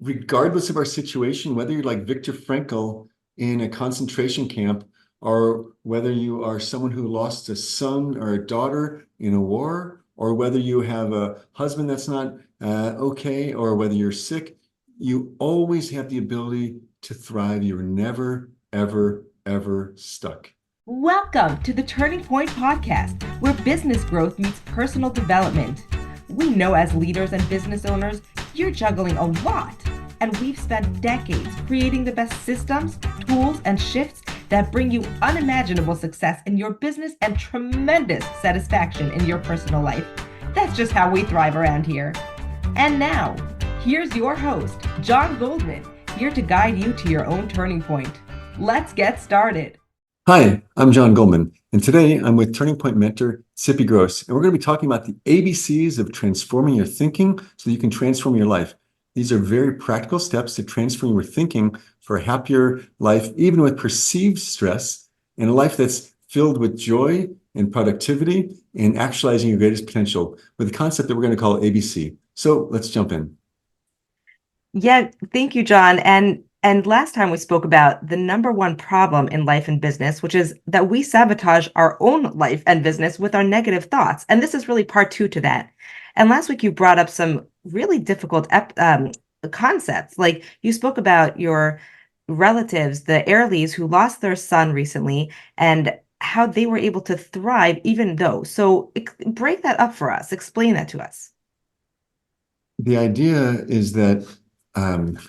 regardless of our situation, whether you're like Viktor Frankl in a concentration camp, or whether you are someone who lost a son or a daughter in a war, or whether you have a husband that's not okay, or whether you're sick, you always have the ability to thrive. You're never, ever, ever stuck. Welcome to the Turning Point Podcast, where business growth meets personal development. We know as leaders and business owners, you're juggling a lot, and we've spent decades creating the best systems, tools, and shifts that bring you unimaginable success in your business and tremendous satisfaction in your personal life. That's just how we thrive around here. And now, here's your host, Jon Goldman, here to guide you to your own turning point. Let's get started. Hi, I'm Jon Goldman, and today I'm with Turning Point mentor Tsippi, and we're going to be talking about the ABCs of transforming your thinking so that you can transform your life. These are very practical steps to transform your thinking for a happier life, even with perceived stress, and a life that's filled with joy and productivity and actualizing your greatest potential with a concept that we're going to call ABC. So let's jump in. Yeah, thank you, Jon. And last time we spoke about the number one problem in life and business, which is that we sabotage our own life and business with our negative thoughts. And this is really part two to that. And last week you brought up some really difficult concepts. Like you spoke about your relatives, the Airleys, who lost their son recently, and how they were able to thrive even though. So break that up for us. Explain that to us. The idea is that um,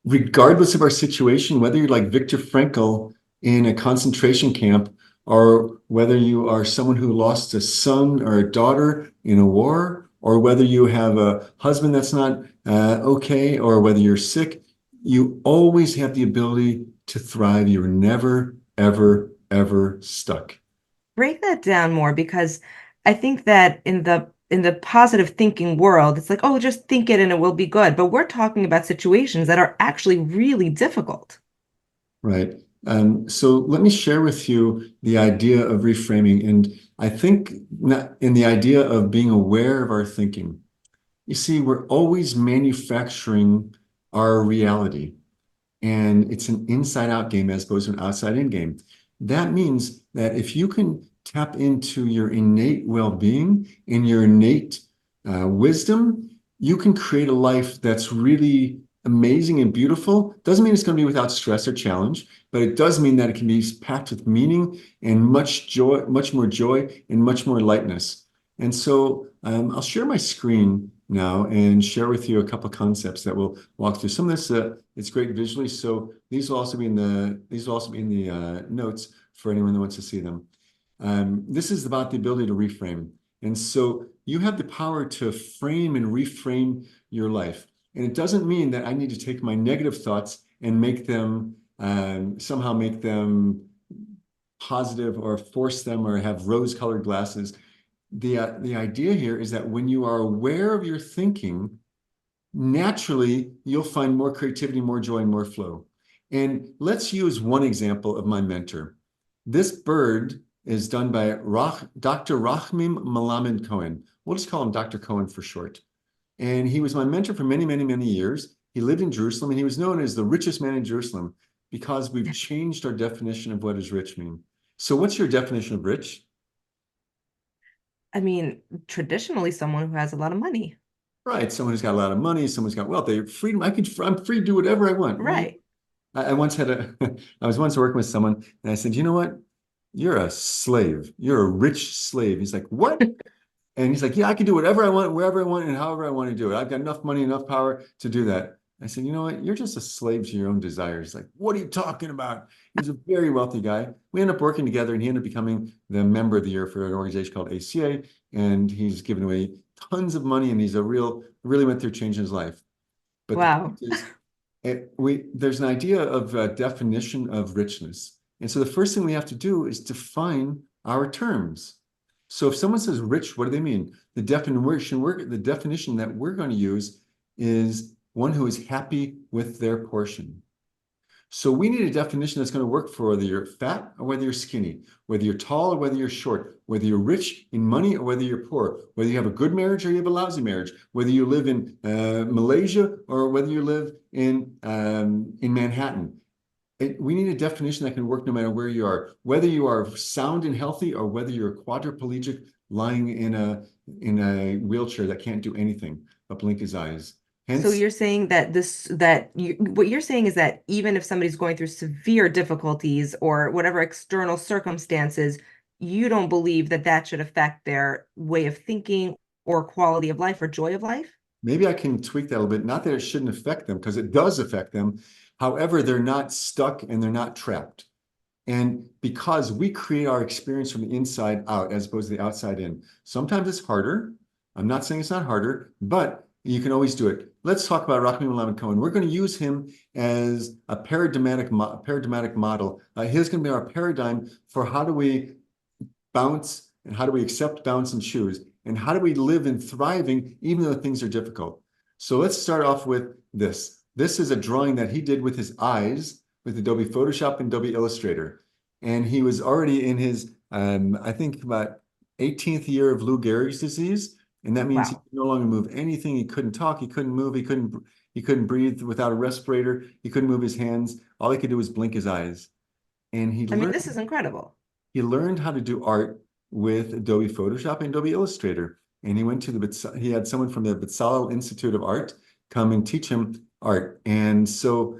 regardless of our situation, whether you're like Viktor Frankl in a concentration camp, or whether you are someone who lost a son or a daughter in a war, or whether you have a husband that's not okay, or whether you're sick, you always have the ability to thrive. You're never, ever, ever stuck. Break that down more because I think that in the positive thinking world, it's like, oh, just think it and it will be good. But we're talking about situations that are actually really difficult. Right. So let me share with you the idea of reframing. And I think in the idea of being aware of our thinking. You see, we're always manufacturing our reality, and it's an inside out game as opposed to an outside in game. That means that if you can tap into your innate well being and your innate wisdom, you can create a life that's really amazing and beautiful. Doesn't mean it's going to be without stress or challenge, but it does mean that it can be packed with meaning and much joy, much more joy, and much more lightness. And so I'll share my screen now and share with you a couple of concepts that we'll walk through. Some of this it's great visually, so these will also be in the notes for anyone that wants to see them. This is about the ability to reframe, and so you have the power to frame and reframe your life. And it doesn't mean that I need to take my negative thoughts and make them somehow make them positive or force them or have rose-colored glasses. The idea here is that when you are aware of your thinking, naturally you'll find more creativity, more joy, and more flow. And let's use one example of my mentor. This bird is done by Dr. Rahmim Malamed Cohen. We'll just call him Dr. Cohen for short. And he was my mentor for many, many, many years. He lived in Jerusalem, and he was known as the richest man in Jerusalem because we've changed our definition of what does rich mean. So what's your definition of rich? I mean, traditionally, someone who has a lot of money. Right. Someone who's got a lot of money, someone's got wealth. They freedom. I'm free to do whatever I want. Right. Right. I once had I was once working with someone and I said, you know what? You're a slave. You're a rich slave. He's like, what? And he's like, yeah, I can do whatever I want, wherever I want, and however I want to do it. I've got enough money, enough power to do that. I said, you know what? You're just a slave to your own desires. Like, what are you talking about? He's a very wealthy guy. We ended up working together, and he ended up becoming the member of the year for an organization called ACA. And he's given away tons of money, and he's really went through change in his life. But the Wow. point is, there's an idea of a definition of richness. And so the first thing we have to do is define our terms. So if someone says rich, what do they mean? The definition that we're going to use is one who is happy with their portion. So we need a definition that's going to work for whether you're fat or whether you're skinny, whether you're tall or whether you're short, whether you're rich in money or whether you're poor, whether you have a good marriage or you have a lousy marriage, whether you live in Malaysia or whether you live in Manhattan. We need a definition that can work no matter where you are, whether you are sound and healthy or whether you're quadriplegic lying in a wheelchair that can't do anything but blink his eyes. So Hence, you're saying that what you're saying is that even if somebody's going through severe difficulties or whatever external circumstances, you don't believe that that should affect their way of thinking or quality of life or joy of life? maybe I can tweak that a little bit. Not that it shouldn't affect them, because it does affect them. However, they're not stuck and they're not trapped. And because we create our experience from the inside out as opposed to the outside in, sometimes it's harder. I'm not saying it's not harder, but you can always do it. Let's talk about Cohen. We're going to use him as a paradigmatic model. He's going to be our paradigm for how do we bounce and how do we accept, bounce, and choose, and how do we live in thriving even though things are difficult. So let's start off with this. This is a drawing that he did with his eyes with Adobe Photoshop and Adobe Illustrator. And he was already in his, I think about 18th year of Lou Gehrig's disease. And that means he Wow. could no longer move anything. He couldn't talk, he couldn't move, he couldn't breathe without a respirator, he couldn't move his hands. All he could do was blink his eyes. And I mean, this is incredible. he learned how to do art with Adobe Photoshop and Adobe Illustrator. And he went to he had someone from the Bezalel Institute of Art come and teach him art. And so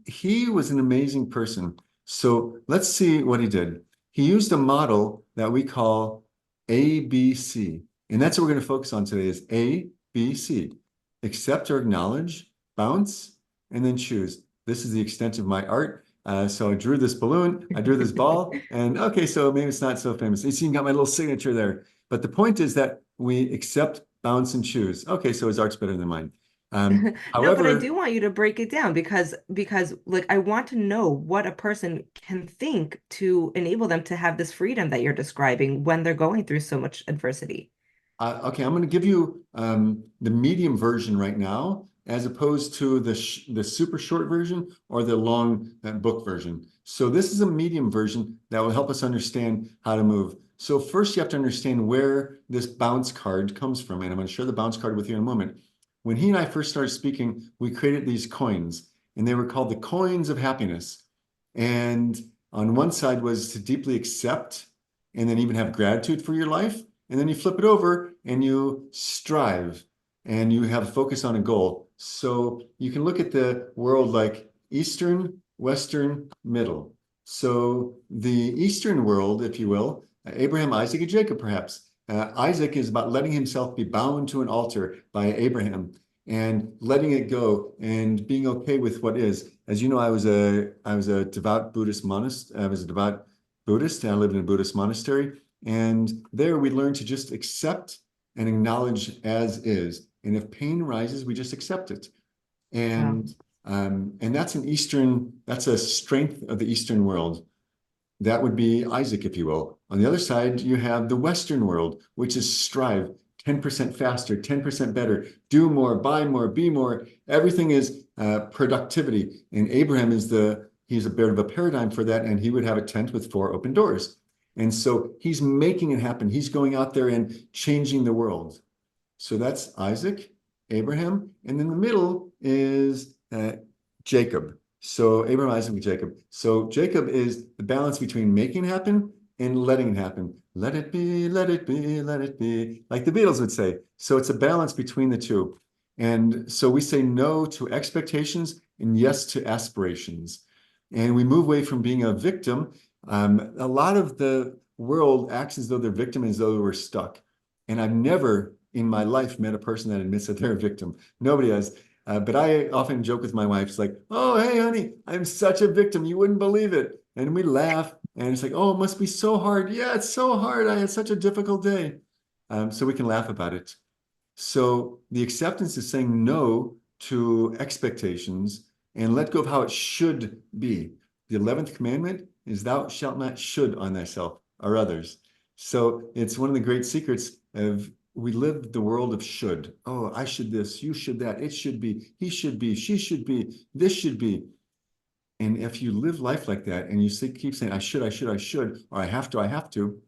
he was an amazing person. So let's see what he did. He used a model that we call ABC. And that's what we're going to focus on today is ABC. Accept or acknowledge, bounce, and then choose. This is the extent of my art. So I drew this balloon, I drew this ball, and okay, so maybe it's not so famous. You see, you got my little signature there. But the point is that we accept, bounce, and choose. Okay, so his art's better than mine. No, but I However, do want you to break it down because like I want to know what a person can think to enable them to have this freedom that you're describing when they're going through so much adversity. okay, I'm going to give you the medium version right now, as opposed to the super short version or the long book version. So this is a medium version that will help us understand how to move. So first you have to understand where this bounce card comes from. And I'm going to share the bounce card with you in a moment. When he and I first started speaking, we created these coins, and they were called the coins of happiness. And on one side was to deeply accept and then even have gratitude for your life. And then you flip it over and you strive and you have a focus on a goal. So you can look at the world like Eastern, Western, Middle. So the Eastern world, if you will, Abraham, Isaac, and Jacob, perhaps. Isaac is about letting himself be bound to an altar by Abraham and letting it go and being okay with what is. As you know, I was a devout Buddhist monist. I was a devout Buddhist, and I lived in a Buddhist monastery. And there we learn to just accept and acknowledge as is. And if pain rises, we just accept it. Wow. And that's a strength of the Eastern world. That would be Isaac, if you will. On the other side, you have the Western world, which is strive, 10% faster, 10% better, do more, buy more, be more. Everything is productivity. And Abraham he's a bit of a paradigm for that. And he would have a tent with 4 open doors. And so he's making it happen. He's going out there and changing the world. So that's Isaac, Abraham. And in the middle is Jacob. So Abraham, Isaac, and Jacob. So Jacob is the balance between making it happen and letting it happen. Let it be, let it be, let it be, like the Beatles would say. So it's a balance between the two. And so we say no to expectations and yes to aspirations. And we move away from being a victim. A lot of the world acts as though they're victim, as though we're stuck. And I've never in my life met a person that admits that they're a victim. Nobody has. But I often joke with my wife, it's like, oh, hey, honey, I'm such a victim. You wouldn't believe it. And we laugh. And it's like, oh, it must be so hard. Yeah, it's so hard. I had such a difficult day. So we can laugh about it. So the acceptance is saying no to expectations and let go of how it should be. The 11th commandment is thou shalt not should on thyself or others. So it's one of the great secrets of we live the world of should. Oh, I should this, you should that, it should be, he should be, she should be, this should be. And if you live life like that and you keep saying, I should, I should, or I have to,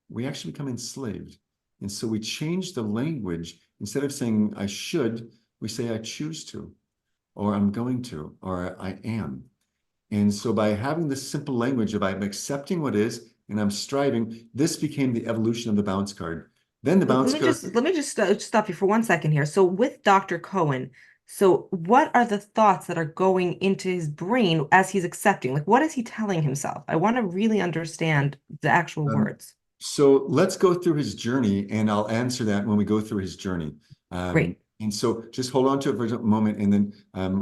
we actually become enslaved. And so we change the language. Instead of saying I should, we say I choose to, or I'm going to, or I am. And so by having this simple language of I'm accepting what is and I'm striving, this became the evolution of the bounce card. Then the Let bounce me goes, just stop you for 1 second here. So with Dr. Cohen, so what are the thoughts that are going into his brain as he's accepting? Like what is he telling himself? I want to really understand the actual um, words. so let's go through his journey and I'll answer that when we go through his journey. Great. And so just hold on to it for a moment and then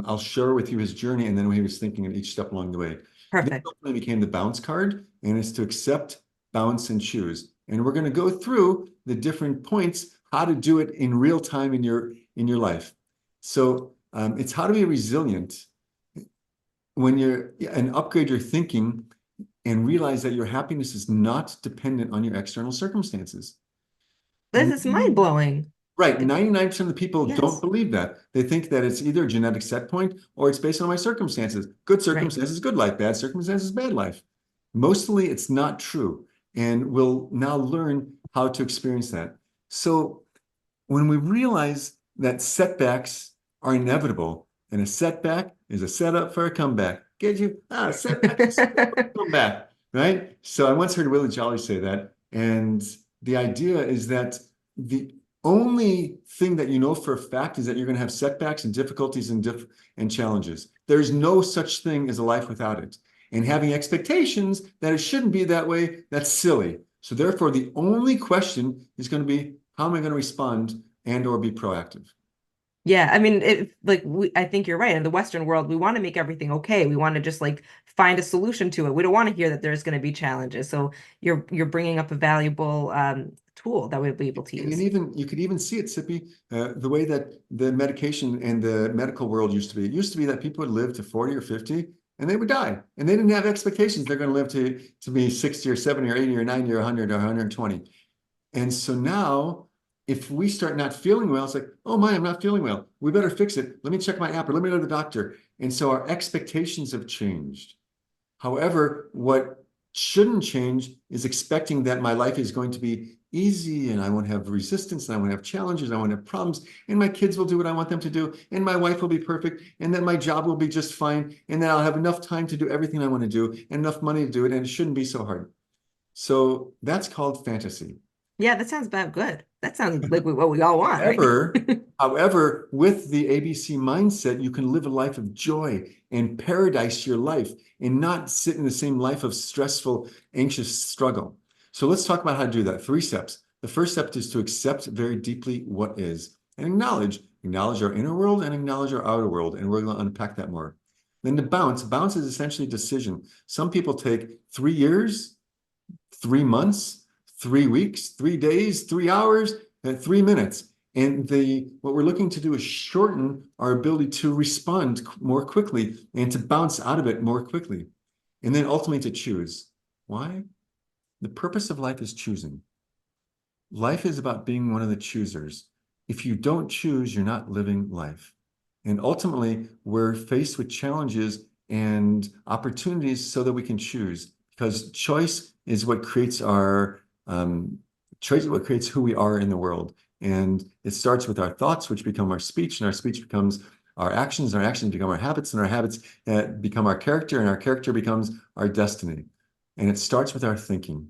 I'll share with you his journey and then what he was thinking at each step along the way. This Perfect. ultimately became the bounce card and it's to accept, bounce, and choose. And we're going to go through the different points, how to do it in real time in your life. So it's how to be resilient when you're and upgrade your thinking and realize that your happiness is not dependent on your external circumstances. This is mind blowing. Right, 99% of the people don't Yes. believe that. They think that it's either a genetic set point or it's based on my circumstances. Good Right. circumstances, good life, bad circumstances, bad life. Mostly it's not true. And we'll now learn how to experience that. So when we realize that setbacks are inevitable, and a setback is a setup for a comeback. Get you? A setback is a setup for a comeback, right? So I once heard Willie Jolly say that. And the idea is that the only thing that you know for a fact is that you're going to have setbacks and difficulties and challenges. There's no such thing as a life without it. And having expectations that it shouldn't be that way, that's silly. So therefore, the only question is going to be, how am I going to respond and or be proactive? Yeah, I mean, I think you're right. In the Western world, we want to make everything okay. We want to just like find a solution to it. We don't want to hear that there's going to be challenges. So you're bringing up a valuable tool that we'll be able to And use. even you could even see it, Tsippi, the way that the medication and the medical world used to be. It used to be that people would live to 40 or 50 and they would die. And they didn't have expectations they're going to live to be 60 or 70 or 80 or 90 or 100 or 120. And so now, if we start not feeling well, it's like, oh my, I'm not feeling well. We better fix it. Let me check my app or let me go to the doctor. And so our expectations have changed. However, what shouldn't change is expecting that my life is going to be easy and I won't have resistance and I won't have challenges, I won't have problems, and my kids will do what I want them to do, and my wife will be perfect, and that my job will be just fine, and that I'll have enough time to do everything I want to do and enough money to do it, and it shouldn't be so hard. So that's called fantasy. Yeah, that sounds about good. That sounds like what we all want, right? However, however, with the ABC mindset, you can live a life of joy and paradise your life and not sit in the same life of stressful, anxious struggle. So let's talk about how to do that. 3 steps. The first step is to accept very deeply what is and acknowledge our inner world and acknowledge our outer world. And we're going to unpack that more. Then to bounce, bounce is essentially a decision. Some people take 3 years, 3 months, 3 weeks, 3 days, 3 hours, and 3 minutes. And what we're looking to do is shorten our ability to respond more quickly and to bounce out of it more quickly. And then ultimately to choose. Why? The purpose of life is choosing. Life is about being one of the choosers. If you don't choose, you're not living life. And ultimately, we're faced with challenges and opportunities so that we can choose, because choice is what creates choice is what creates who we are in the world. And it starts with our thoughts, which become our speech, and our speech becomes our actions, and our actions become our habits, and our habits become our character, and our character becomes our destiny. And it starts with our thinking.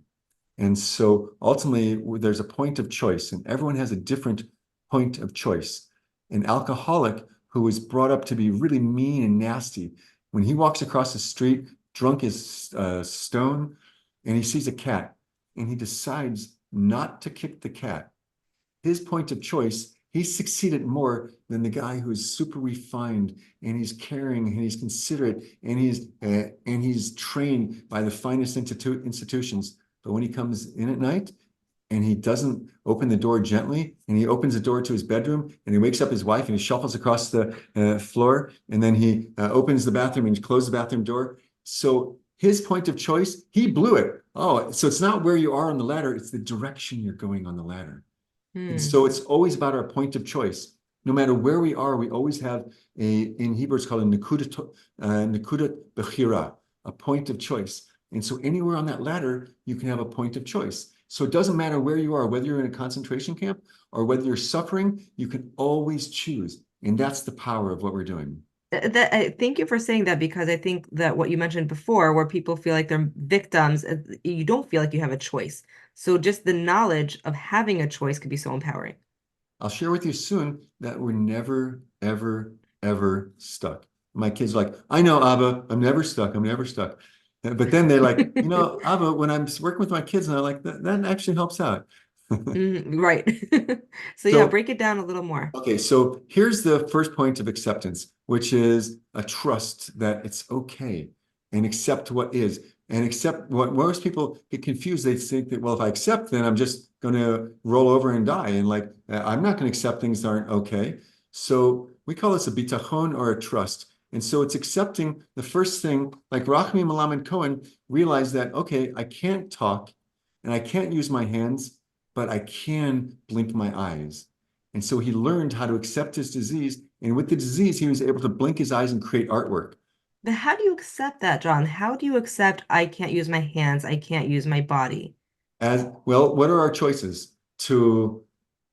And so ultimately, there's a point of choice, and everyone has a different point of choice. An alcoholic who was brought up to be really mean and nasty, when he walks across the street, drunk as stone, and he sees a cat, and he decides not to kick the cat. His point of choice, he succeeded more than the guy who's super refined and he's caring and he's considerate and he's trained by the finest institutions. But when he comes in at night and he doesn't open the door gently, and he opens the door to his bedroom and he wakes up his wife and he shuffles across the floor, and then he opens the bathroom and he closes the bathroom door. So his point of choice, he blew it. Oh, so it's not where you are on the ladder, it's the direction you're going on the ladder. And Hmm. so it's always about our point of choice. No matter where we are, we always have in Hebrew, it's called a nekuda bechira, a point of choice. And so anywhere on that ladder, you can have a point of choice. So it doesn't matter where you are, whether you're in a concentration camp or whether you're suffering, you can always choose. And that's the power of what we're doing. Thank you for saying that because I think that what you mentioned before, where people feel like they're victims, you don't feel like you have a choice. So just the knowledge of having a choice could be so empowering. I'll share with you soon that we're never, ever, ever stuck. My kids are like, I know, Abba, I'm never stuck. I'm never stuck. But then they're like, Abba, when I'm working with my kids, and I'm like, that actually helps out. Right. So yeah, So break it down a little more. okay, so here's the first point of acceptance, which is a trust that it's okay and accept what is and accept what most people get confused. They think that, well, if I accept, then I'm just going to roll over and die. And like, I'm not going to accept things that aren't okay. So we call this a bitachon or a trust. And so it's accepting the first thing, like Rachmi Malam and Cohen realized that, okay, I can't talk and I can't use my hands, but I can blink my eyes. And so he learned how to accept his disease. And with the disease, he was able to blink his eyes and create artwork. But how do you accept that, John? How do you accept I can't use my hands, I can't use my body? As well, what are our choices? To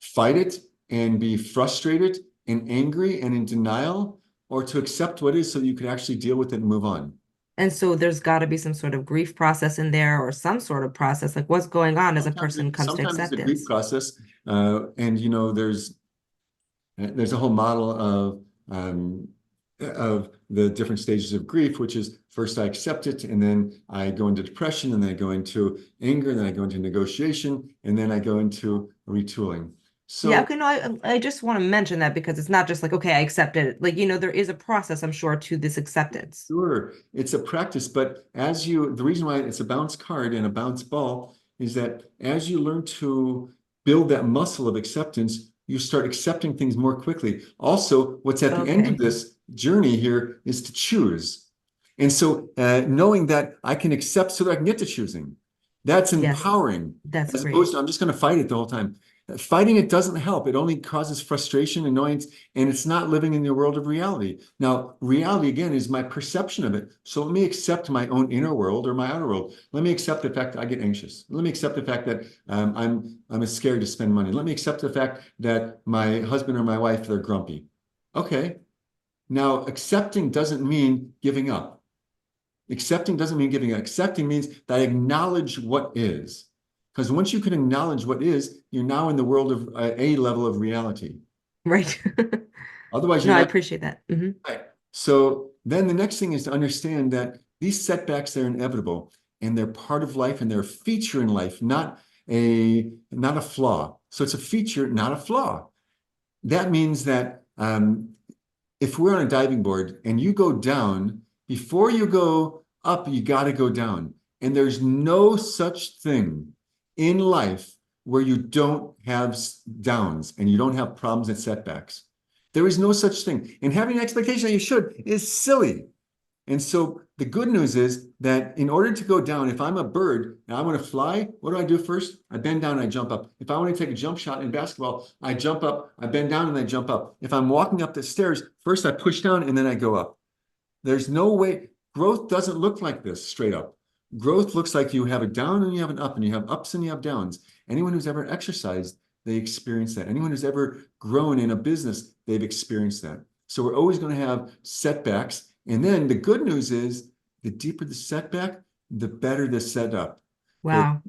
fight it and be frustrated and angry and in denial, or to accept what is so you can actually deal with it and move on? And so there's got to be some sort of grief process in there or some sort of process. Like what's going on as a person comes to Sometimes it's a grief acceptance? process, and there's a whole model of the different stages of grief, which is first I accept it, and then I go into depression, and then I go into anger, and then I go into negotiation, and then I go into retooling. Yeah, So okay, no, I just want to mention that because it's not just like, okay, I accept it. Like, there is a process, I'm sure, to this acceptance. sure, it's a practice, but the reason why it's a bounce card and a bounce ball is that as you learn to build that muscle of acceptance, you start accepting things more quickly. Also, what's at the end of Okay. this journey here is to choose. And so, knowing that I can accept so that I can get to choosing, that's Yes, empowering, that's as opposed great. to I'm just going to fight it the whole time. Fighting it doesn't help. It only causes frustration, annoyance, and it's not living in the world of reality. Now, reality again is my perception of it. So let me accept my own inner world or my outer world. Let me accept the fact that I get anxious. Let me accept the fact that I'm scared to spend money. Let me accept the fact that my husband or my wife, they're grumpy. Okay. Now, accepting doesn't mean giving up. Accepting doesn't mean giving up. Accepting means that I acknowledge what is. Because once you can acknowledge what is, you're now in the world of a level of reality. Right. Otherwise, No, you're I not. appreciate that. Right. So then the next thing is to understand that these setbacks, they're inevitable and they're part of life and they're a feature in life, not a flaw. So it's a feature, not a flaw. That means that if we're on a diving board and you go down, before you go up, you got to go down. And there's no such thing in life where you don't have downs and you don't have problems and setbacks. There is no such thing. And having an expectation that you should is silly. And so the good news is that in order to go down, if I'm a bird and I want to fly, what do I do first? I bend down and I jump up. If I want to take a jump shot in basketball, I jump up, I bend down and I jump up. If I'm walking up the stairs, first I push down and then I go up. There's no way, growth doesn't look like this straight up. Growth looks like you have a down and you have an up, and you have ups and you have downs. Anyone who's ever exercised, they experience that. Anyone who's ever grown in a business, they've experienced that. So we're always going to have setbacks. And then the good news is the deeper the setback, the better the setup. For Wow.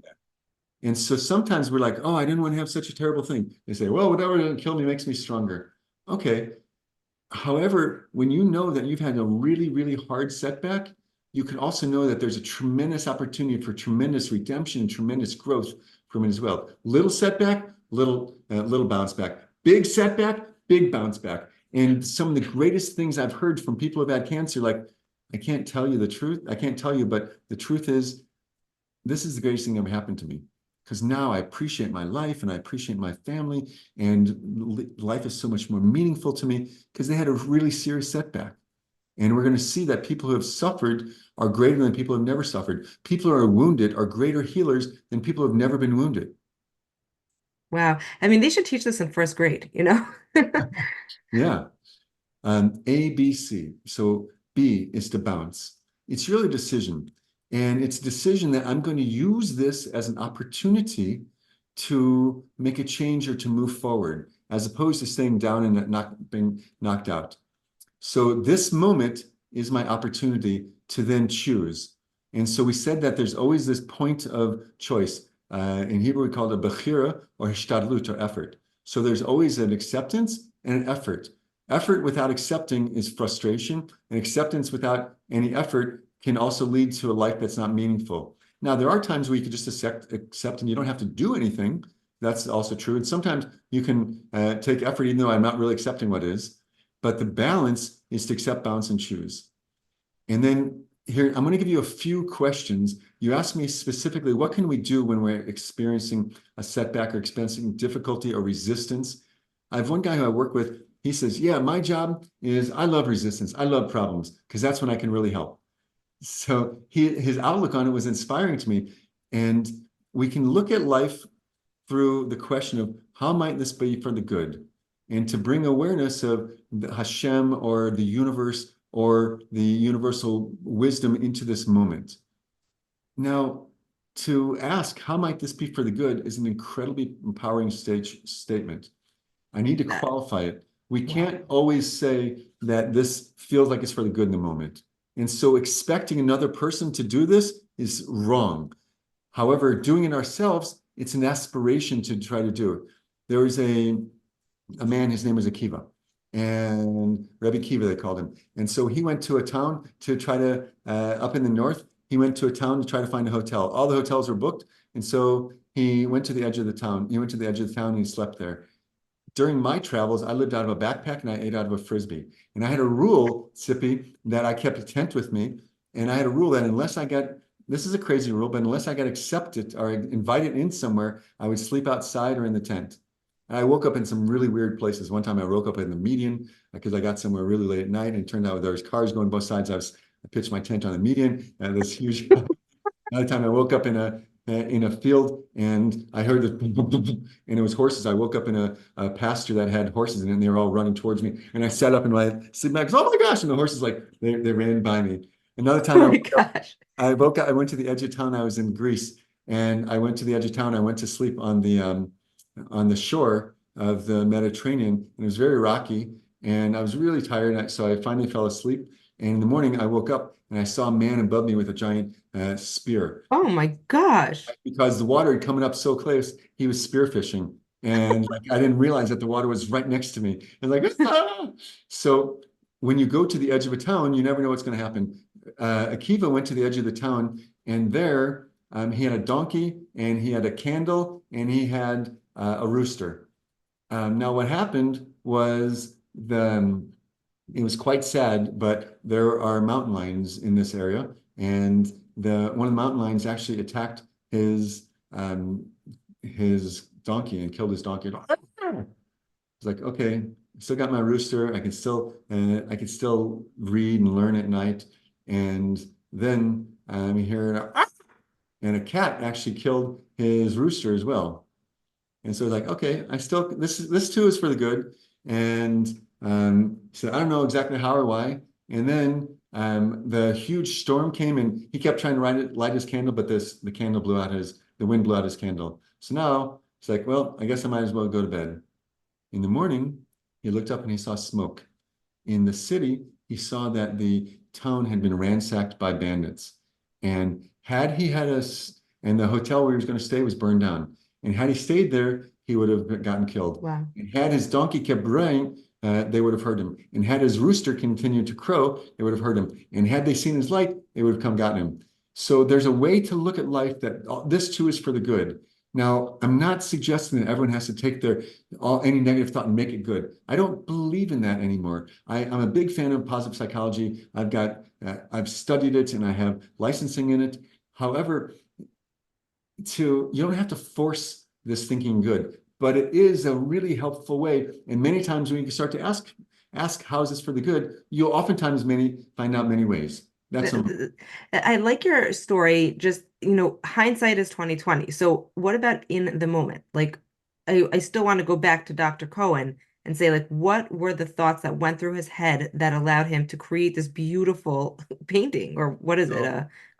and so sometimes we're like, oh, I didn't want to have such a terrible thing. They say, well, whatever didn't kill me makes me stronger. Okay. However, when you know that you've had a really, really hard setback, you can also know that there's a tremendous opportunity for tremendous redemption and tremendous growth from it as well. Little setback, little bounce back. Big setback, big bounce back. And some of the greatest things I've heard from people who've had cancer, like, I can't tell you the truth. I can't tell you, but the truth is, this is the greatest thing that ever happened to me. Because now I appreciate my life and I appreciate my family, and life is so much more meaningful to me because they had a really serious setback. And we're going to see that people who have suffered are greater than people who have never suffered. People who are wounded are greater healers than people who have never been wounded. Wow. I mean, they should teach this in first grade, you know? Yeah. A, B, C. So B is to bounce. It's really a decision. And it's a decision that I'm going to use this as an opportunity to make a change or to move forward, as opposed to staying down and not being knocked out. So this moment is my opportunity to then choose. And so we said that there's always this point of choice. In Hebrew, we call it a bechira or hishtadlut or effort. So there's always an acceptance and an effort. Effort without accepting is frustration, and acceptance without any effort can also lead to a life that's not meaningful. Now, there are times where you can just accept and you don't have to do anything. That's also true. And sometimes you can take effort, even though I'm not really accepting what is. But the balance is to accept, bounce, and choose. And then here, I'm going to give you a few questions. You asked me specifically, what can we do when we're experiencing a setback or experiencing difficulty or resistance? I have one guy who I work with. He says, yeah, my job is I love resistance. I love problems because that's when I can really help. So his outlook on it was inspiring to me. And we can look at life through the question of how might this be for the good, and to bring awareness of the Hashem or the universe or the universal wisdom into this moment. Now, to ask how might this be for the good is an incredibly empowering statement. I need to Uh, qualify it. We wow. can't always say that this feels like it's for the good in the moment. And so expecting another person to do this is wrong. However, doing it ourselves, it's an aspiration to try to do it. There was a man, his name was Akiva, and Rebbe Kiva, they called him. And so he went to a town to try to, up in the north, he went to a town to try to find a hotel. All the hotels were booked. And so he went to the edge of the town. He went to the edge of the town and he slept there. During my travels, I lived out of a backpack and I ate out of a Frisbee. And I had a rule, Tsippi, that I kept a tent with me. And I had a rule that unless I got, this is a crazy rule, but unless I got accepted or invited in somewhere, I would sleep outside or in the tent. And I woke up in some really weird places. One time I woke up in the median because I got somewhere really late at night and it turned out there was cars going both sides. I pitched my tent on the median and this huge Another time I woke up in a field and I heard the and it was horses. I woke up in a pasture that had horses in it and they were all running towards me. And I sat up and my sit back, oh my gosh, and the horses like they ran by me. Another time Oh my gosh. I woke up, I went to the edge of town. I was in Greece and I went to the edge of town. I went to sleep on the shore of the Mediterranean and it was very rocky and I was really tired. So I finally fell asleep. And in the morning I woke up and I saw a man above me with a giant spear. Oh my gosh. Because the water had coming up so close, he was spearfishing. And like I didn't realize that the water was right next to me. And like, ah! So when you go to the edge of a town, you never know what's going to happen. Akiva went to the edge of the town, and there he had a donkey, and he had a candle, and he had a rooster. Now, what happened was it was quite sad, but there are mountain lions in this area, and one of the mountain lions actually attacked his um, his donkey and killed his donkey. It's like, okay, I still got my rooster. I can still read and learn at night. And then here, and a cat actually killed his rooster as well. And so like, okay, this too is for the good. And so I don't know exactly how or why. And then the huge storm came and he kept trying to light his candle, but the wind blew out his candle. So now it's like, well, I guess I might as well go to bed. In the morning, he looked up and he saw smoke. In the city, he saw that the town had been ransacked by bandits. And and the hotel where he was going to stay was burned down. And had he stayed there, he would have gotten killed. Wow. And had his donkey kept braying, they would have heard him. And had his rooster continued to crow, they would have heard him. And had they seen his light, they would have come gotten him. So there's a way to look at life that this too is for the good. Now, I'm not suggesting that everyone has to take any negative thought and make it good. I don't believe in that anymore. I'm a big fan of positive psychology. I've studied it and I have licensing in it. However, you don't have to force this thinking good, but it is a really helpful way. And many times when you start to ask how is this for the good, you'll oftentimes find out many ways. That's Th- th- I like your story. Just, hindsight is 2020. So what about in the moment? Like, I still want to go back to Dr. Cohen and say, like, what were the thoughts that went through his head that allowed him to create this beautiful painting, or what is it, So,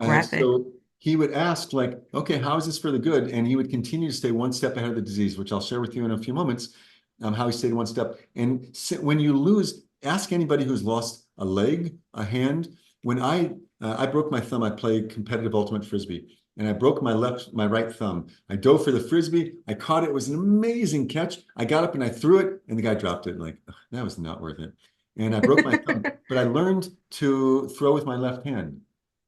a graphic? so he would ask, like, okay, how is this for the good? And he would continue to stay one step ahead of the disease, which I'll share with you in a few moments, how he stayed one step. And when you lose, ask anybody who's lost a leg, a hand. When I broke my thumb, I played competitive ultimate frisbee, and I broke my right thumb. I dove for the frisbee. I caught it. It was an amazing catch. I got up and I threw it, and the guy dropped it. Like, "Ugh, that was not worth it." And I broke my thumb, but I learned to throw with my left hand.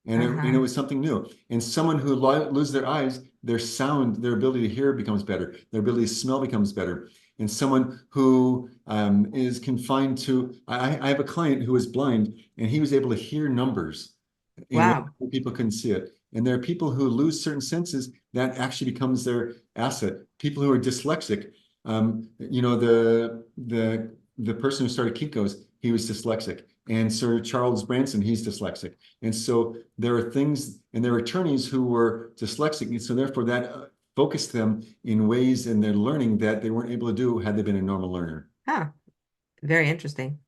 And it Uh-huh. was something new. And someone who loses their eyes, their sound, their ability to hear becomes better. Their ability to smell becomes better. And someone who is confined to, I have a client who is blind, and he was able to hear numbers in ways Wow. that people couldn't see it. And there are people who lose certain senses that actually becomes their asset. People who are dyslexic, the person who started Kinko's, he was dyslexic. And Sir Charles Branson, he's dyslexic. And so there are things, and there are attorneys who were dyslexic. And so therefore that focused them in ways in their learning that they weren't able to do had they been a normal learner. Huh. Very interesting.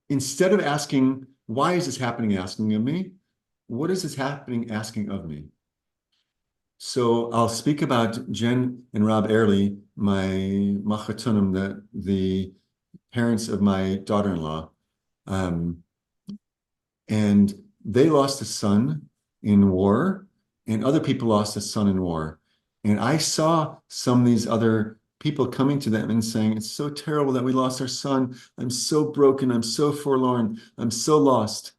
Instead of asking, why is this happening, asking of me, what is this happening, asking of me? So I'll speak about Jen and Rob Airley, my machatunim, the parents of my daughter-in-law. Um, and they lost a son in war, and other people lost a son in war. And I saw some of these other people coming to them and saying, it's so terrible that we lost our son. I'm so broken. I'm so forlorn. I'm so lost.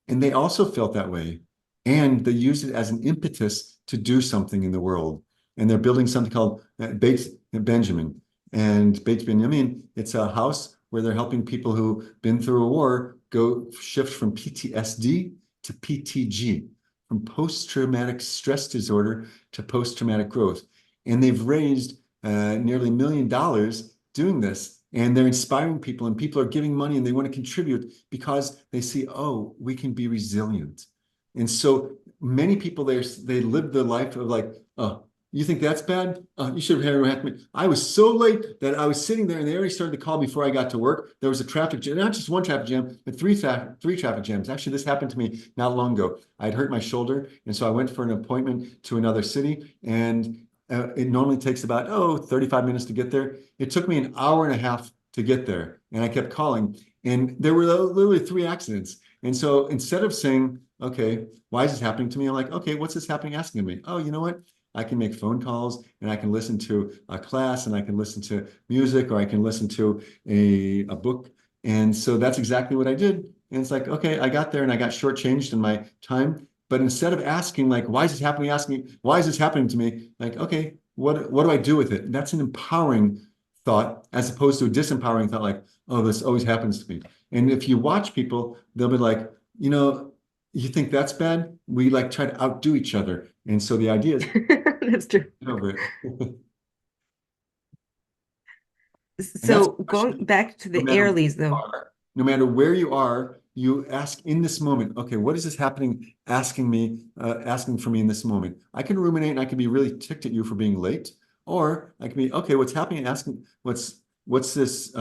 And they also felt that way. And they used it as an impetus to do something in the world. And they're building something called Beit Benjamin. And Beit Benjamin, it's a house where they're helping people who've been through a war go shift from PTSD to PTG, from post-traumatic stress disorder to post-traumatic growth. And they've raised nearly $1 million doing this. And they're inspiring people, and people are giving money and they want to contribute because they see, oh, we can be resilient. And so many people there, they live the life of like, oh, you think that's bad? You should have had me. I was so late that I was sitting there and they already started to call before I got to work. There was a traffic jam, not just one traffic jam, but three traffic jams. Actually, this happened to me not long ago. I'd hurt my shoulder. And so I went for an appointment to another city, and it normally takes about, 35 minutes to get there. It took me an hour and a half to get there. And I kept calling. And there were literally 3 accidents. And so instead of saying, okay, why is this happening to me? I'm like, okay, what's this happening asking of me? Oh, you know what? I can make phone calls, and I can listen to a class, and I can listen to music, or I can listen to a book. And so that's exactly what I did. And it's like, okay, I got there and I got shortchanged in my time. But instead of asking, like, why is this happening? Asking, why is this happening to me? Like, okay, what do I do with it? And that's an empowering thought as opposed to a disempowering thought, like, oh, this always happens to me. And if you watch people, they'll be like, you know, you think that's bad? We like try to outdo each other. And so the idea is That's true. get over it. And that's a So going question, back to no the matter where Airleys, you though. are, no matter where you are, you ask in this moment, okay, what is this happening, asking for me in this moment? I can ruminate and I can be really ticked at you for being late, or I can be, okay, what's happening, asking, what's this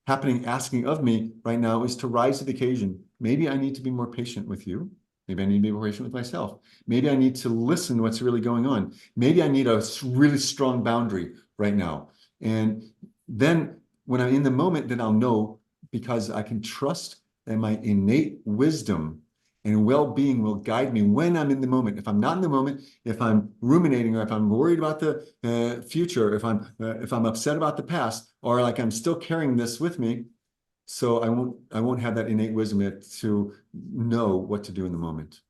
happening, asking of me right now is to rise to the occasion. Maybe I need to be more patient with you. Maybe I need to be more patient with myself. Maybe I need to listen to what's really going on. Maybe I need a really strong boundary right now. And then when I'm in the moment, then I'll know, because I can trust that my innate wisdom and well-being will guide me when I'm in the moment. If I'm not in the moment, if I'm ruminating, or if I'm worried about the future, if I'm upset about the past, or like I'm still carrying this with me, so I won't have that innate wisdom yet to know what to do in the moment.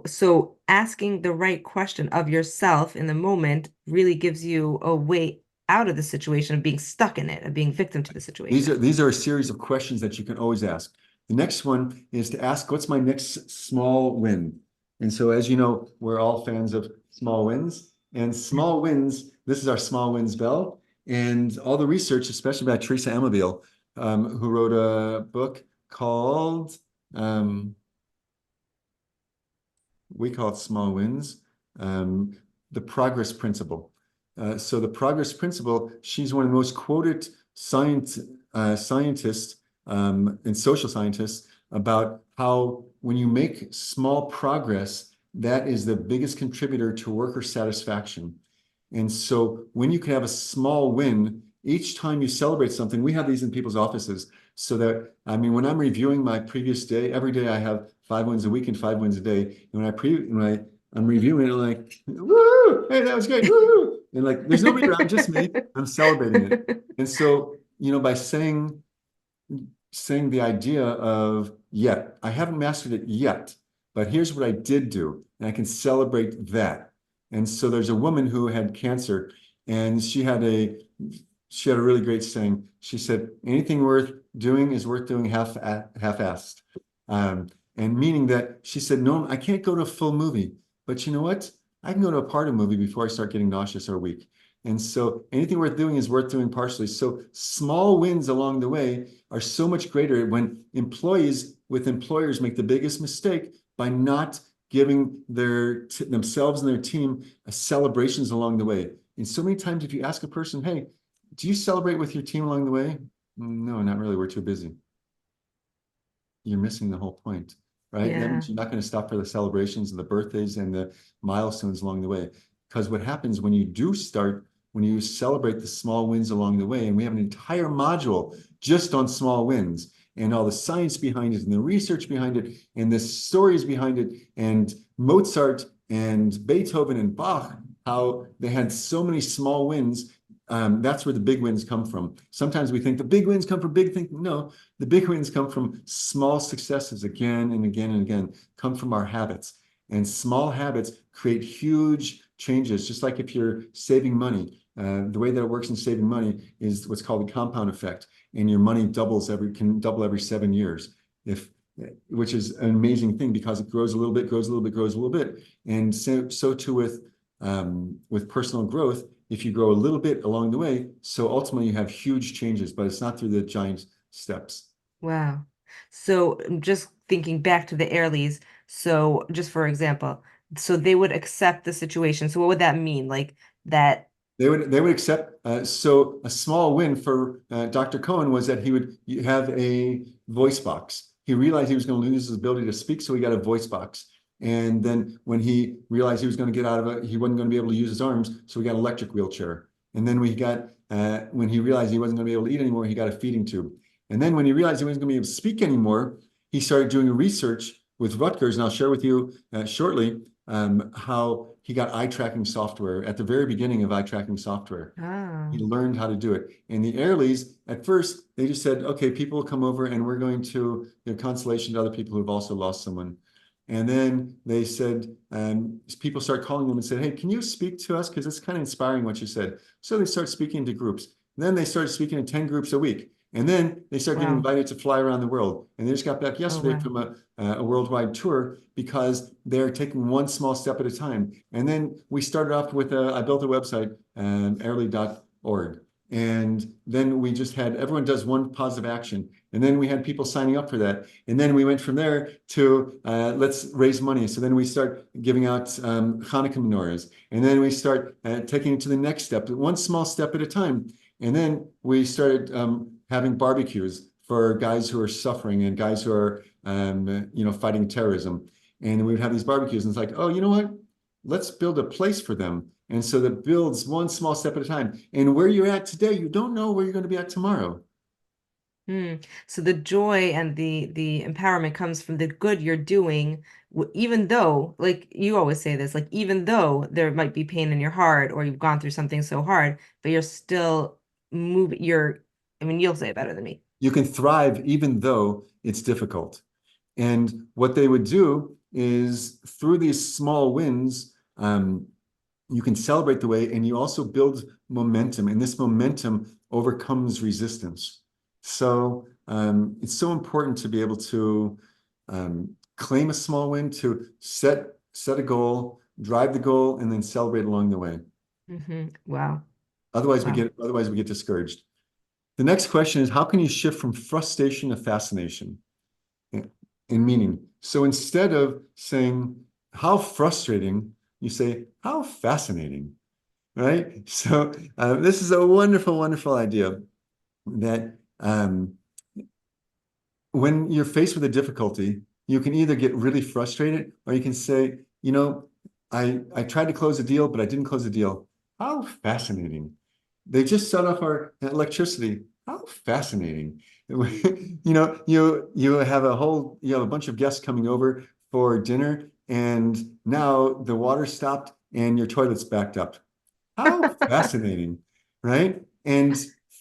So asking the right question of yourself in the moment really gives you a way out of the situation of being stuck in it, of being victim to the These are situation. these are a series of questions that you can always ask. The next one is to ask, what's my next small win? And so, as you know, we're all fans of small wins. And small wins, this is our small wins bell. And all the research, especially by Teresa Amabile, who wrote a book called, um, we call it Small Wins, um, The Progress Principle. So the progress principle, she's one of the most quoted scientists and social scientists about how when you make small progress, that is the biggest contributor to worker satisfaction. And so when you can have a small win, each time you celebrate something, we have these in people's offices so that, I mean, when I'm reviewing my previous day, every day I have 5 wins a week and 5 wins a day. And I'm reviewing it, like, woo, hey, that was great, woo. And like, there's nobody around, just me. I'm celebrating it. And so, by saying the idea of, yeah, I haven't mastered it yet, but here's what I did do, and I can celebrate that. And so there's a woman who had cancer, and she had a really great saying. She said, anything worth doing is worth doing half-assed. And meaning that she said, no, I can't go to a full movie, but you know what? I can go to a part of a movie before I start getting nauseous or weak. And so anything worth doing is worth doing partially. So small wins along the way are so much greater when employers make the biggest mistake by not giving themselves and their team celebrations along the way. And so many times if you ask a person, hey, do you celebrate with your team along the way? No, not really. We're too busy. You're missing the whole point, right? That means you're not going to stop for the celebrations and the birthdays and the milestones along the way. Because what happens when you celebrate the small wins along the way, and we have an entire module just on small wins and all the science behind it and the research behind it and the stories behind it, and Mozart and Beethoven and Bach, how they had so many small wins. That's where the big wins come from. Sometimes we think the big wins come from big things. No, the big wins come from small successes again and again and again, come from our habits. And small habits create huge changes. Just like if you're saving money, the way that it works in saving money is what's called the compound effect. And your money can double every 7 years, which is an amazing thing because it grows a little bit, grows a little bit, grows a little bit. And so too with personal growth. If you grow a little bit along the way, so ultimately you have huge changes, but it's not through the giant steps. Wow. So just thinking back to the Airlies, so just for example, so they would accept the situation. So what would that mean? Like that They would accept. So a small win for Dr. Cohen was that he would have a voice box. He realized he was going to lose his ability to speak, so he got a voice box. And then when he realized he was going to get out of it, he wasn't going to be able to use his arms, so he got an electric wheelchair. And then when he realized he wasn't going to be able to eat anymore, he got a feeding tube. And then when he realized he wasn't going to be able to speak anymore, he started doing research with Rutgers, and I'll share with you shortly how he got eye tracking software at the very beginning of eye tracking software. He learned how to do it. And the Airlies, at first, they just said, okay, people will come over and we're going to give consolation to other people who've also lost someone. And then they said, people start calling them and said, hey, can you speak to us? Because it's kind of inspiring what you said. So they start speaking to groups. And then they started speaking to 10 groups a week. And then they start getting invited to fly around the world. And they just got back yesterday from a worldwide tour because they're taking one small step at a time. And then we started off with, I built a website, airly.org. And then we just had, everyone does one positive action. And then we had people signing up for that. And then we went from there to let's raise money. So then we start giving out Hanukkah menorahs. And then we start taking it to the next step, one small step at a time. And then we started having barbecues for guys who are suffering and guys who are, fighting terrorism. And we would have these barbecues, and it's like, oh, you know what? Let's build a place for them. And so that builds one small step at a time. And where you're at today, you don't know where you're going to be at tomorrow. So the joy and the empowerment comes from the good you're doing, even though, like you always say this, like even though there might be pain in your heart or you've gone through something so hard, but you're still moving. You'll say it better than me. You can thrive even though it's difficult. And what they would do is through these small wins, you can celebrate the way, and you also build momentum, and this momentum overcomes resistance. So it's so important to be able to claim a small win, to set a goal, drive the goal, and then celebrate along the way. Wow. Otherwise, we get discouraged. The next question is, how can you shift from frustration to fascination in meaning? So instead of saying, how frustrating, you say, how fascinating. right? So this is a wonderful, wonderful idea that when you're faced with a difficulty, you can either get really frustrated or you can say, I tried to close a deal, but I didn't close the deal. How fascinating. They just shut off our electricity. How fascinating. You have a bunch of guests coming over for dinner, and now the water stopped and your toilet's backed up. How fascinating, right? And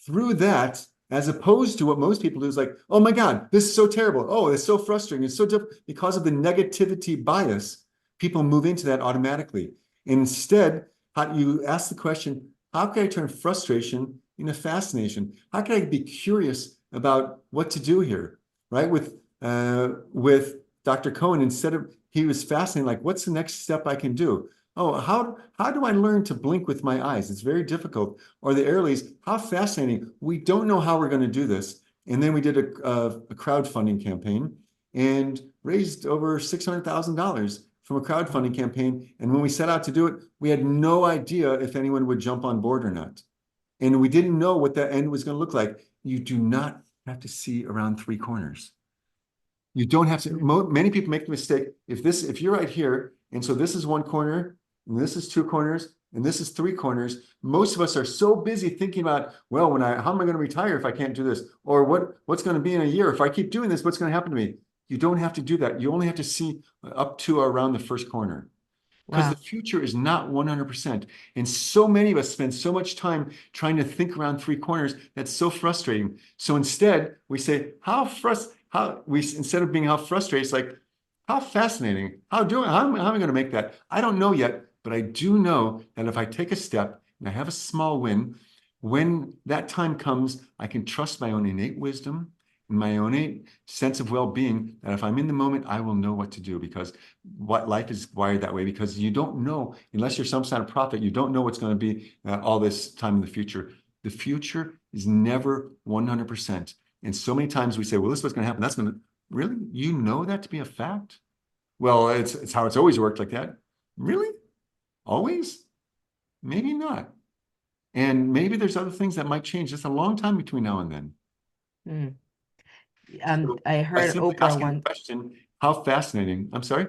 through that, as opposed to what most people do is like, oh my God, this is so terrible. Oh, it's so frustrating. It's so difficult. Because of the negativity bias, people move into that automatically. And instead, you ask the question, how can I turn frustration into fascination? How can I be curious about what to do here, right? With Dr. Cohen, instead of he was fascinated, like, what's the next step I can do? Oh, how do I learn to blink with my eyes? It's very difficult. Or the Airleys, how fascinating. We don't know how we're going to do this. And then we did a crowdfunding campaign and raised over $600,000 from a crowdfunding campaign. And when we set out to do it, we had no idea if anyone would jump on board or not. And we didn't know what that end was going to look like. You do not have to see around three corners. You don't have to. Many people make the mistake. If you're right here, and so this is one corner, and this is two corners, and this is three corners. Most of us are so busy thinking about, well, how am I going to retire if I can't do this? Or what's going to be in a year? If I keep doing this, what's going to happen to me? You don't have to do that. You only have to see up to or around the first corner. Because the Wow. future is not 100%. And so many of us spend so much time trying to think around three corners. That's so frustrating. So instead, we say, instead of being how frustrated, it's like, how fascinating. How am I going to make that? I don't know yet, but I do know that if I take a step and I have a small win, when that time comes, I can trust my own innate wisdom and my own innate sense of well-being, that if I'm in the moment, I will know what to do, because what life is wired that way, because you don't know, unless you're some kind of prophet, you don't know what's going to be all this time in the future. The future is never 100%. And so many times we say, well, this is what's going to happen. That's going to really, you know that to be a fact? Well, it's how it's always worked like that. Really? Always? Maybe not. And maybe there's other things that might change. It's a long time between now and then. Mm. So I by heard simply Oprah asking the one. question, how fascinating. I'm sorry?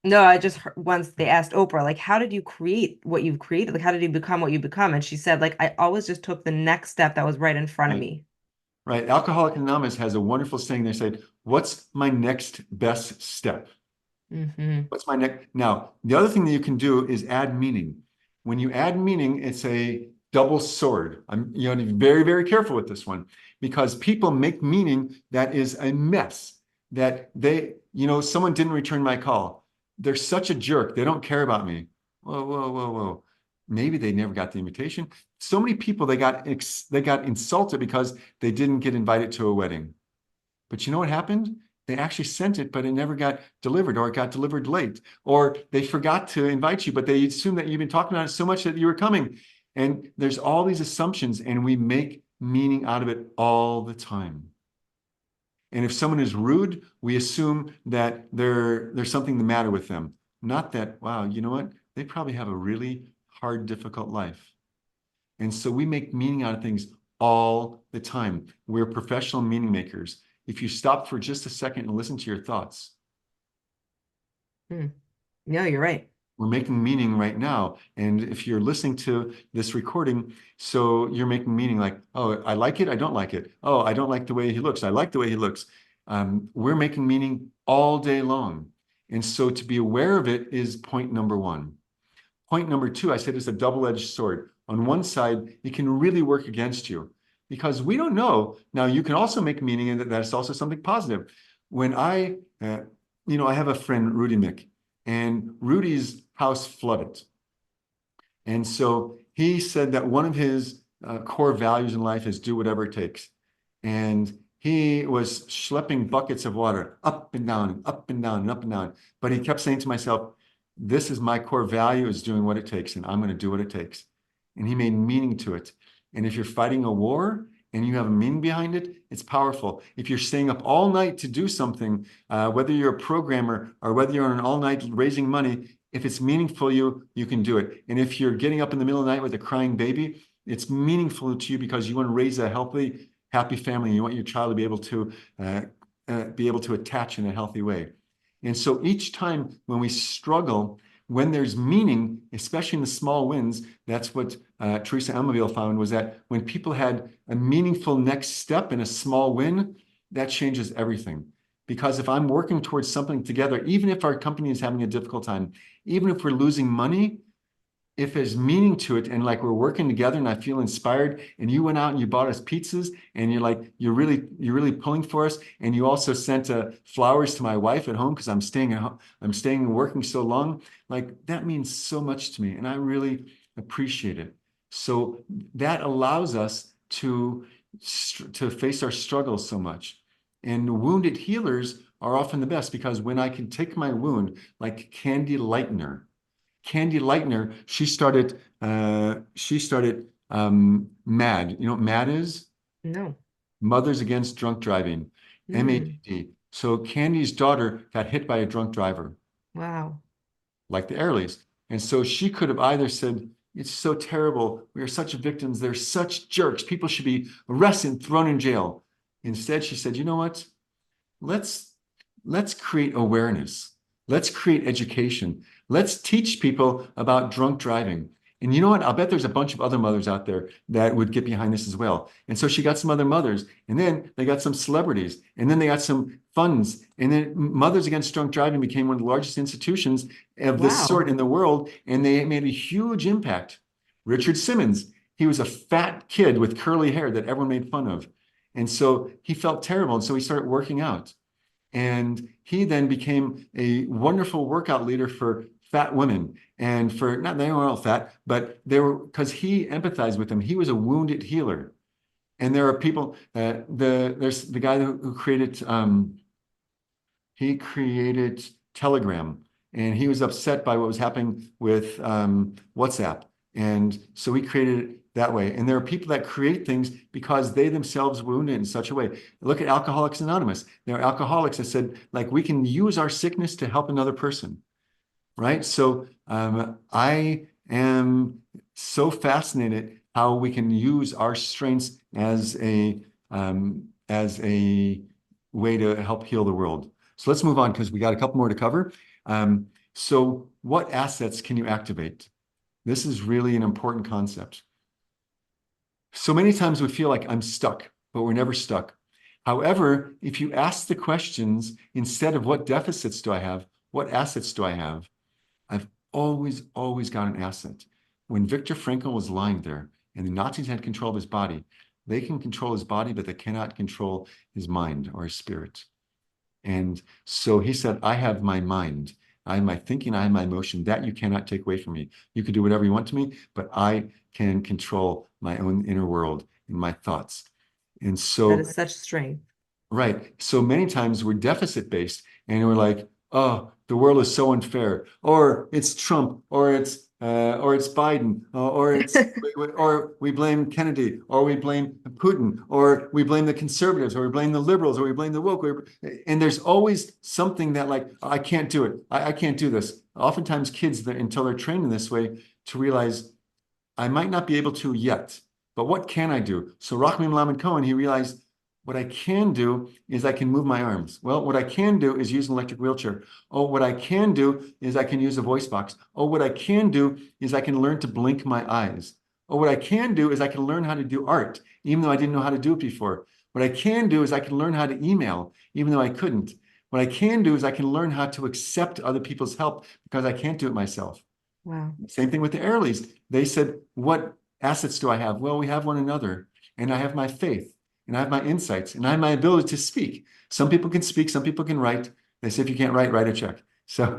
No, I just heard, once they asked Oprah, like, how did you create what you've created? Like, how did you become what you become? And she said, like, I always just took the next step that was right in front of Right. me. Right. Alcoholic Anonymous has a wonderful saying. They said, what's my next best step? Hmm. What's my next? Now, the other thing that you can do is add meaning. When you add meaning, it's a double sword. You have to be very, very careful with this one, because people make meaning that is a mess. That someone didn't return my call. They're such a jerk. They don't care about me. Whoa, whoa, whoa, whoa. Maybe they never got the invitation. So many people, they got insulted because they didn't get invited to a wedding. But you know what happened? They actually sent it, but it never got delivered, or it got delivered late, or they forgot to invite you, but they assumed that you've been talking about it so much that you were coming. And there's all these assumptions, and we make meaning out of it all the time. And if someone is rude, we assume that there's something the matter with them. Not that, wow, you know what? They probably have a really hard, difficult life. And so we make meaning out of things all the time. We're professional meaning makers. If you stop for just a second and listen to your thoughts, Hmm. No, you're right. we're making meaning right now. And if you're listening to this recording, so you're making meaning like, oh, I like it, I don't like it. Oh, I don't like the way he looks. I like the way he looks. We're making meaning all day long. And so to be aware of it is point number one. Point number two, I said, it's a double-edged sword. On one side, it can really work against you, because we don't know. Now, you can also make meaning in that that's also something positive. When I have a friend, Rudy Mick, and Rudy's house flooded. And so he said that one of his core values in life is do whatever it takes. And he was schlepping buckets of water up and down and up and down and up and down. But he kept saying to myself, this is my core value, is doing what it takes, and I'm going to do what it takes. And he made meaning to it. And if you're fighting a war and you have a meaning behind it, it's powerful. If you're staying up all night to do something, whether you're a programmer or whether you're on an all night raising money, If it's meaningful you can do it. And if you're getting up in the middle of the night with a crying baby, it's meaningful to you because you want to raise a healthy, happy family. You want your child to be able to attach in a healthy way. And so each time when we struggle, when there's meaning, especially in the small wins, that's what Teresa Elmaville found, was that when people had a meaningful next step in a small win, that changes everything. Because if I'm working towards something together, even if our company is having a difficult time, even if we're losing money, if there's meaning to it and like we're working together and I feel inspired and you went out and you bought us pizzas and you're really pulling for us, and you also sent flowers to my wife at home because I'm staying and working so long, like that means so much to me and I really appreciate it. So that allows us to face our struggles so much. And wounded healers are often the best because when I can take my wound, like Candy Lightner, she started MAD. You know what MAD is? No. Mothers Against Drunk Driving, Mm. MADD. So Candy's daughter got hit by a drunk driver, Wow. like the Airleys. And so she could have either said, it's so terrible. We are such victims. They're such jerks. People should be arrested and thrown in jail. Instead, she said, you know what? Let's create awareness. Let's create education. Let's teach people about drunk driving. And you know what? I'll bet there's a bunch of other mothers out there that would get behind this as well. And so she got some other mothers, and then they got some celebrities, and then they got some funds. And then Mothers Against Drunk Driving became one of the largest institutions of this sort Wow. in the world, and they made a huge impact. Richard Simmons, he was a fat kid with curly hair that everyone made fun of. And so he felt terrible. And so he started working out. And he then became a wonderful workout leader for fat women and for not they weren't all fat, but they were because he empathized with them. He was a wounded healer. And there are people, there's the guy who created, he created Telegram, and he was upset by what was happening with WhatsApp. And so he created it that way. And there are people that create things because they themselves wounded in such a way. Look at Alcoholics Anonymous. There are alcoholics that said, like, we can use our sickness to help another person, right? So I am so fascinated how we can use our strengths as a way to help heal the world. So let's move on because we got a couple more to cover. So what assets can you activate? This is really an important concept. So many times we feel like I'm stuck, but we're never stuck. However, if you ask the questions, instead of what deficits do I have, what assets do I have? I've always got an asset. When Viktor Frankl was lying there and the Nazis had control of his body, they can control his body, but they cannot control his mind or his spirit. And so he said, I have my mind. I have my thinking, I have my emotion, that you cannot take away from me. You can do whatever you want to me, but I can control my own inner world and my thoughts. And That so, is such strength. right. So many times we're deficit based and we're like, oh, the world is so unfair, or it's Trump, or it's Biden, or we blame Kennedy, or we blame Putin, or we blame the conservatives, or we blame the liberals, or we blame the woke. And there's always something that like, I can't do it. I can't do this. Oftentimes kids, until they're trained in this way, to realize I might not be able to yet, but what can I do? So Reframing Lamed Cohen, he realized what I can do is I can move my arms. Well, what I can do is use an electric wheelchair. Oh, what I can do is I can use a voice box. Oh, what I can do is I can learn to blink my eyes. Oh, what I can do is I can learn how to do art, even though I didn't know how to do it before. What I can do is I can learn how to email, even though I couldn't. What I can do is I can learn how to accept other people's help because I can't do it myself. Wow. Same thing with the Airleys. They said, what assets do I have? Well, we have one another, and I have my faith, and I have my insights, and I have my ability to speak. Some people can speak, some people can write. They say, if you can't write, write a check. So,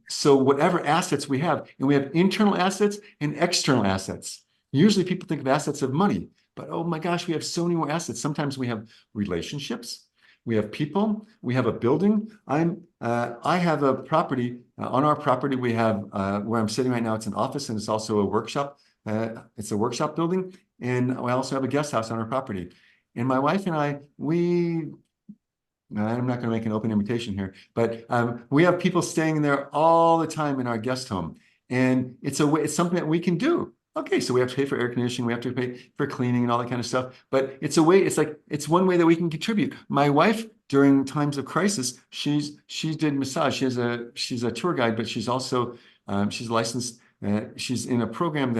so whatever assets we have, and we have internal assets and external assets. Usually people think of assets of money, but oh my gosh, we have so many more assets. Sometimes we have relationships, we have people, we have a building. I have a property. On our property, we have where I'm sitting right now, it's an office and it's also a workshop. It's a workshop building. And I also have a guest house on our property. And my wife and I, we I'm not going to make an open invitation here, but we have people staying there all the time in our guest home, and it's something that we can do. Okay, so we have to pay for air conditioning, we have to pay for cleaning and all that kind of stuff, but it's one way that we can contribute. My wife, during times of crisis, she did massage. She's a tour guide, but she's licensed. She's in a program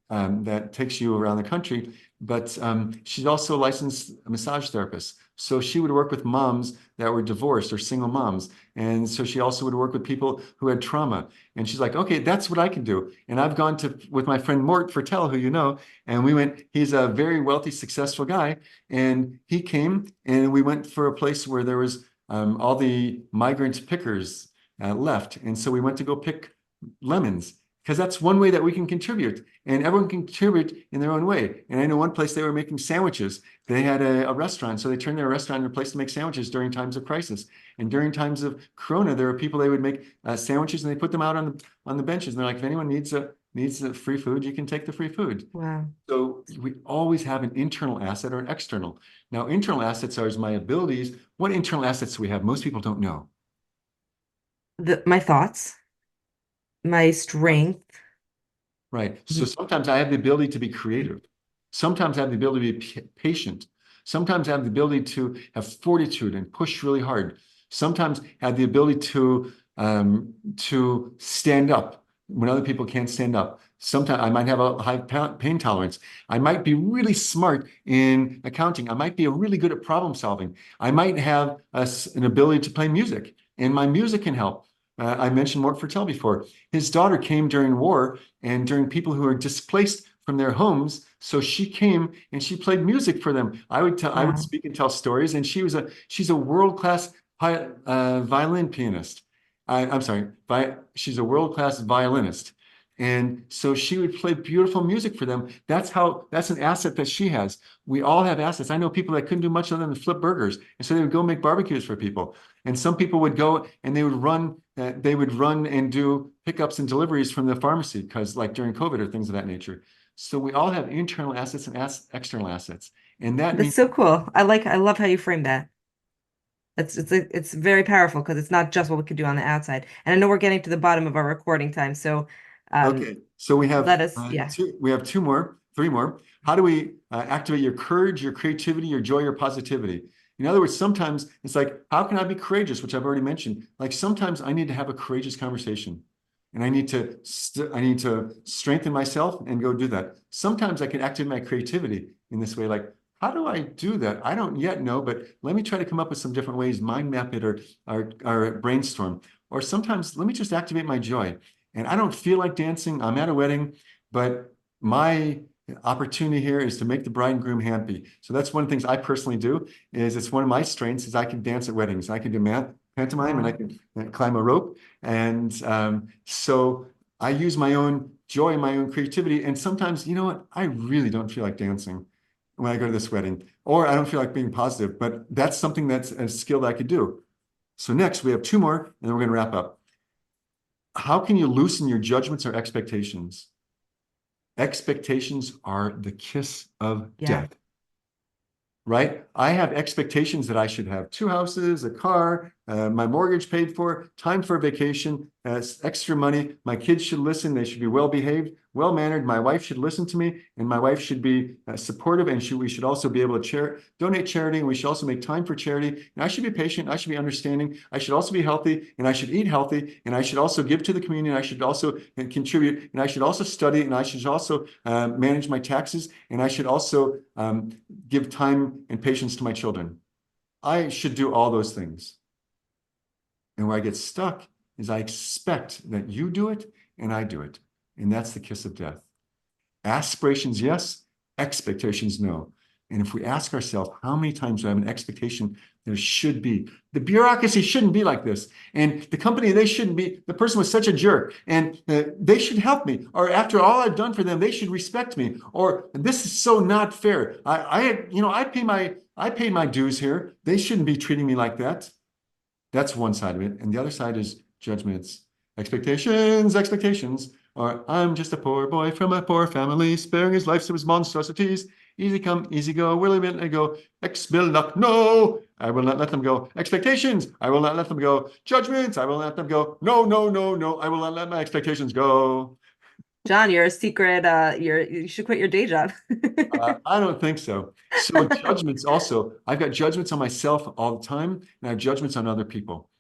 that takes you around the country, but she's also a licensed massage therapist. So she would work with moms that were divorced or single moms. And so she also would work with people who had trauma. And she's like, okay, that's what I can do. And I've gone with my friend Mort Fertel, who you know, and he's a very wealthy, successful guy. And he came and we went for a place where there was all the migrant pickers left. And so we went to go pick lemons, because that's one way that we can contribute, and everyone can contribute in their own way. And I know one place they were making sandwiches. They had a restaurant, so they turned their restaurant into a place to make sandwiches during times of crisis. And during times of Corona, there were people, they would make sandwiches and they put them out on the benches. And they're like, if anyone needs a free food, you can take the free food. Wow. So we always have an internal asset or an external. Now, internal assets are my abilities. What internal assets do we have? Most people don't know. My thoughts, my strength. Right. So sometimes I have the ability to be creative. Sometimes I have the ability to be patient. Sometimes I have the ability to have fortitude and push really hard. Sometimes I have the ability to stand up when other people can't stand up. Sometimes I might have a high pain tolerance. I might be really smart in accounting. I might be really good at problem solving. I might have an ability to play music, and my music can help. I mentioned Mort Fertel before. His daughter came during war and during people who were displaced from their homes. So she came and she played music for them. I would speak and tell stories, and she's a world-class violin pianist. I'm sorry, she's a world-class violinist. And so she would play beautiful music for them. That's an asset that she has. We all have assets. I know people that couldn't do much other than flip burgers. And so they would go make barbecues for people. And some people would go and they would run and do pickups and deliveries from the pharmacy, because like during COVID or things of that nature. So we all have internal assets and external assets. And that That's means, so cool. I love how you frame that. It's very powerful because it's not just what we can do on the outside. And I know we're getting to the bottom of our recording time, so okay. So we have let us, yeah. three more. How do we activate your courage, your creativity, your joy, your positivity? In other words, sometimes it's like, how can I be courageous, which I've already mentioned. Like sometimes I need to have a courageous conversation, and I need to strengthen myself and go do that. Sometimes I can activate my creativity in this way, like, how do I do that? I don't yet know, but let me try to come up with some different ways, mind map it or brainstorm. Or sometimes let me just activate my joy. And I don't feel like dancing. I'm at a wedding, but my opportunity here is to make the bride and groom happy. So that's one of the things I personally do. It's one of my strengths is I can dance at weddings. I can do pantomime, and I can climb a rope. And so I use my own joy, my own creativity. And sometimes, you know what? I really don't feel like dancing when I go to this wedding, or I don't feel like being positive, but that's something that's a skill that I could do. So next we have two more, and then we're going to wrap up. How can you loosen your judgments or expectations? Expectations are the kiss of death, right? I have expectations that I should have 2 houses, a car, my mortgage paid for, time for a vacation, extra money. My kids should listen. They should be well behaved, well mannered. My wife should listen to me, and my wife should be supportive. And we should also be able to donate charity. And we should also make time for charity. And I should be patient. I should be understanding. I should also be healthy, and I should eat healthy. And I should also give to the community. And I should also contribute. And I should also study. And I should also manage my taxes. And I should also give time and patience to my children. I should do all those things. And where I get stuck is I expect that you do it and I do it. And that's the kiss of death. Aspirations, yes. Expectations, no. And if we ask ourselves, how many times do I have an expectation there should be? The bureaucracy shouldn't be like this. And the company, they shouldn't be, the person was such a jerk. And they should help me. Or after all I've done for them, they should respect me. Or this is so not fair. I pay my dues here. They shouldn't be treating me like that. That's one side of it. And the other side is judgments, expectations, or I'm just a poor boy from a poor family, sparing his life to his monstrosities. Easy come, easy go. Will I go? Luck. No, I will not let them go. Expectations. I will not let them go. Judgments. I will not let them go. No, no, no, no. I will not let my expectations go. Jon, you're a secret, you should quit your day job. I don't think so. So judgments also, I've got judgments on myself all the time, and I have judgments on other people.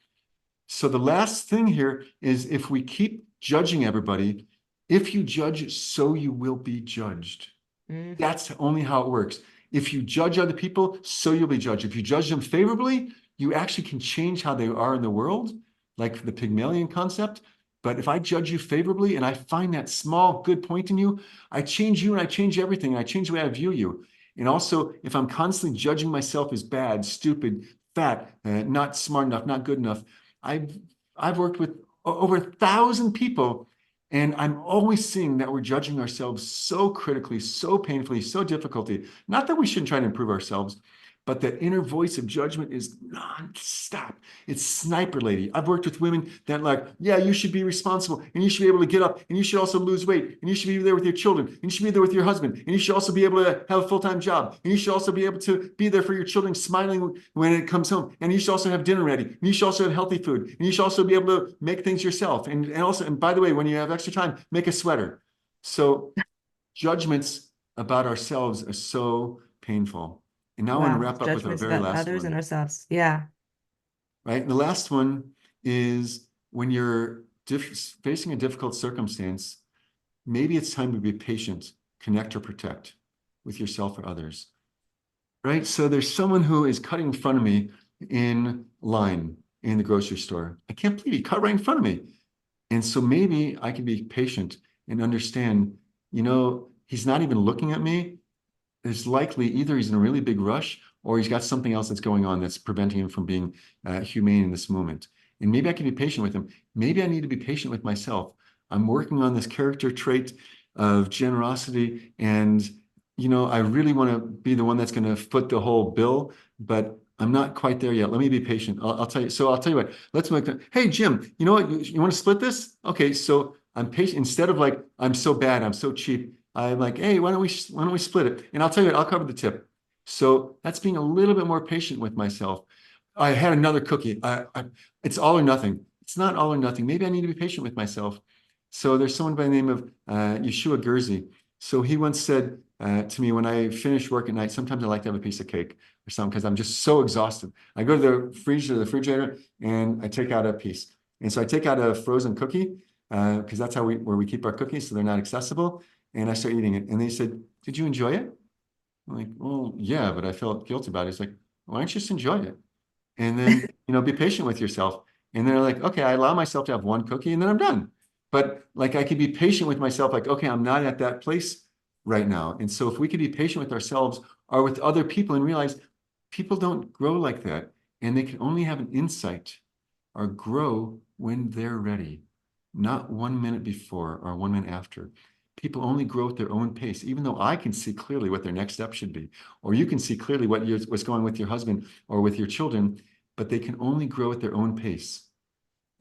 So the last thing here is if we keep judging everybody, if you judge, so you will be judged. Mm. That's only how it works. If you judge other people, so you'll be judged. If you judge them favorably, you actually can change how they are in the world, like the Pygmalion concept. But if I judge you favorably and I find that small good point in you, I change you and I change everything. And I change the way I view you. And also, if I'm constantly judging myself as bad, stupid, fat, not smart enough, not good enough, I've I've worked with over 1,000 people, and I'm always seeing that we're judging ourselves so critically, so painfully, so difficultly. Not that we shouldn't try to improve ourselves, but that inner voice of judgment is nonstop. It's sniper lady. I've worked with women that like, yeah, you should be responsible and you should be able to get up and you should also lose weight and you should be there with your children and you should be there with your husband and you should also be able to have a full-time job and you should also be able to be there for your children smiling when it comes home and you should also have dinner ready and you should also have healthy food and you should also be able to make things yourself and by the way, when you have extra time, make a sweater. So judgments about ourselves are so painful. And now I want to Wow, wrap up with our judgments very about last others and one, ourselves. Yeah. right? And the last one is when you're facing a difficult circumstance, maybe it's time to be patient, connect or protect with yourself or others, right? So there's someone who is cutting in front of me in line in the grocery store. I can't believe he cut right in front of me. And so maybe I can be patient and understand, he's not even looking at me. It's likely either he's in a really big rush or he's got something else that's going on that's preventing him from being humane in this moment. And maybe I can be patient with him. Maybe I need to be patient with myself. I'm working on this character trait of generosity, and I really want to be the one that's going to foot the whole bill, but I'm not quite there yet. Let me be patient. I'll tell you. So I'll tell you what. Let's make that. Hey, Jim, you know what? You want to split this? Okay, so I'm patient. Instead of like, I'm so bad, I'm so cheap. I'm like, hey, why don't we split it? And I'll tell you what, I'll cover the tip. So that's being a little bit more patient with myself. I had another cookie. It's all or nothing. It's not all or nothing. Maybe I need to be patient with myself. So there's someone by the name of Yeshua Gersey. So he once said to me, when I finish work at night, sometimes I like to have a piece of cake or something because I'm just so exhausted. I go to the freezer, the refrigerator, and I take out a piece. And so I take out a frozen cookie because that's where we keep our cookies, so they're not accessible. And I start eating it. And they said, did you enjoy it? I'm like, well, yeah, but I felt guilty about it. It's like, why don't you just enjoy it? And then, be patient with yourself. And they're like, okay, I allow myself to have one cookie and then I'm done. But like, I could be patient with myself, like, okay, I'm not at that place right now. And so if we could be patient with ourselves or with other people and realize people don't grow like that, and they can only have an insight or grow when they're ready, not 1 minute before or 1 minute after. People only grow at their own pace, even though I can see clearly what their next step should be, or you can see clearly what's going with your husband or with your children, but they can only grow at their own pace.